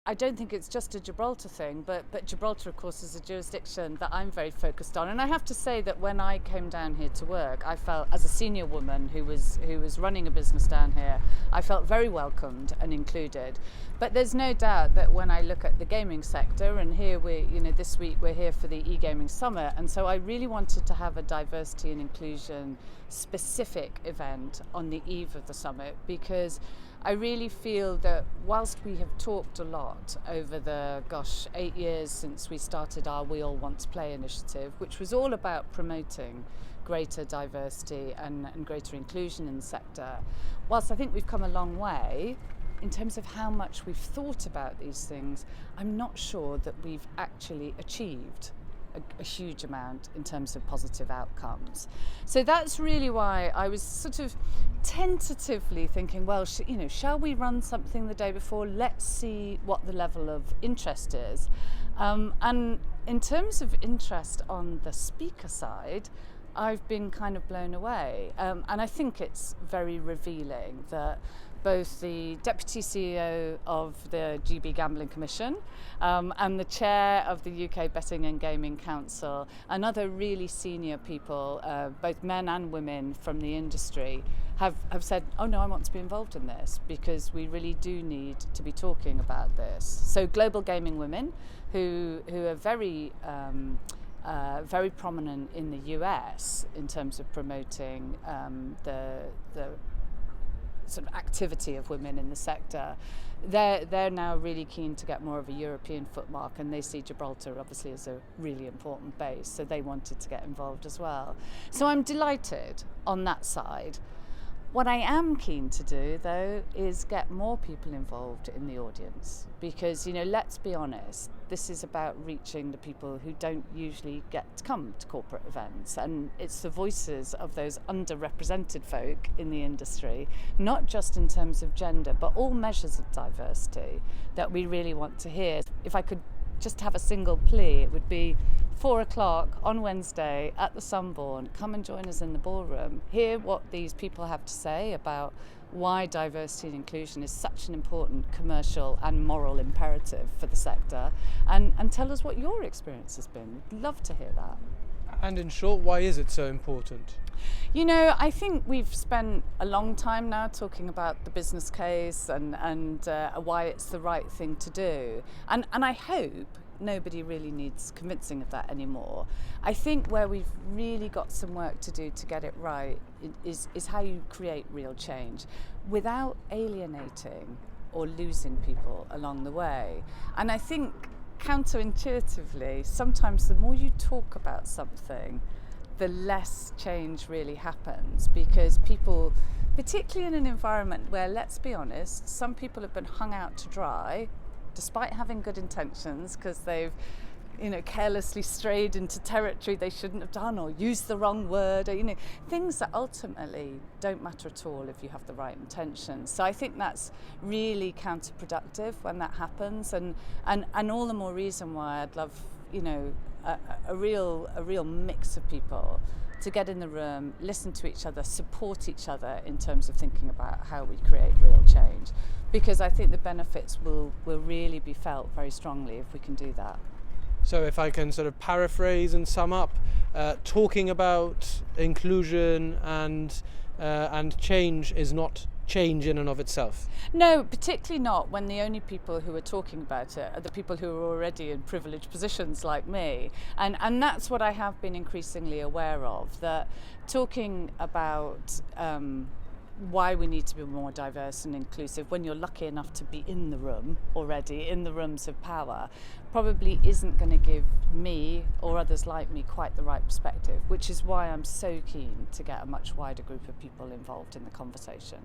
I don't think it's just a Gibraltar thing, but Gibraltar, of course, is a jurisdiction that I'm very focused on. And I have to say that when I came down here to work, I felt, as a senior woman who was running a business down here, I felt very welcomed and included. But there's no doubt that when I look at the gaming sector, and here this week we're here for the e-gaming summit, and so I really wanted to have a diversity and inclusion specific event on the eve of the summit, because I really feel that whilst we have talked a lot over the 8 years since we started our We All Want to Play initiative, which was all about promoting greater diversity and greater inclusion in the sector, whilst I think we've come a long way in terms of how much we've thought about these things, I'm not sure that we've actually achieved a huge amount in terms of positive outcomes. So that's really why I was sort of tentatively thinking, well, shall we run something the day before? Let's see what the level of interest is. And in terms of interest on the speaker side, I've been kind of blown away. And I think it's very revealing that both the Deputy CEO of the GB Gambling Commission and the Chair of the UK Betting and Gaming Council and other really senior people, both men and women from the industry, have said, oh no, I want to be involved in this because we really do need to be talking about this. So Global Gaming Women, who are very prominent in the US in terms of promoting the sort of activity of women in the sector, they're now really keen to get more of a European footmark, and they see Gibraltar obviously as a really important base, so they wanted to get involved as well. So I'm delighted on that side. What I am keen to do, though, is get more people involved in the audience because, let's be honest, this is about reaching the people who don't usually get to come to corporate events, and it's the voices of those underrepresented folk in the industry, not just in terms of gender, but all measures of diversity that we really want to hear. If I could just have a single plea, it would be 4:00 on Wednesday at the Sunborn. Come and join us in the ballroom. Hear what these people have to say about why diversity and inclusion is such an important commercial and moral imperative for the sector, and tell us what your experience has been. We'd love to hear that. And in short, why is it so important? I think we've spent a long time now talking about the business case and why it's the right thing to do. And I hope nobody really needs convincing of that anymore. I think where we've really got some work to do to get it right is how you create real change without alienating or losing people along the way. And I think counterintuitively, sometimes the more you talk about something, the less change really happens, because people, particularly in an environment where, let's be honest, some people have been hung out to dry despite having good intentions because they've carelessly strayed into territory they shouldn't have done, or used the wrong word, or things that ultimately don't matter at all if you have the right intentions. So I think that's really counterproductive when that happens, and all the more reason why I'd love a real mix of people to get in the room, listen to each other, support each other in terms of thinking about how we create real change, because I think the benefits will really be felt very strongly if we can do that. So if I can sort of paraphrase and sum up, talking about inclusion and change is not change in and of itself. No, particularly not when the only people who are talking about it are the people who are already in privileged positions like me. And that's what I have been increasingly aware of, that talking about why we need to be more diverse and inclusive when you're lucky enough to be in the room already, in the rooms of power, probably isn't going to give me or others like me quite the right perspective, which is why I'm so keen to get a much wider group of people involved in the conversation.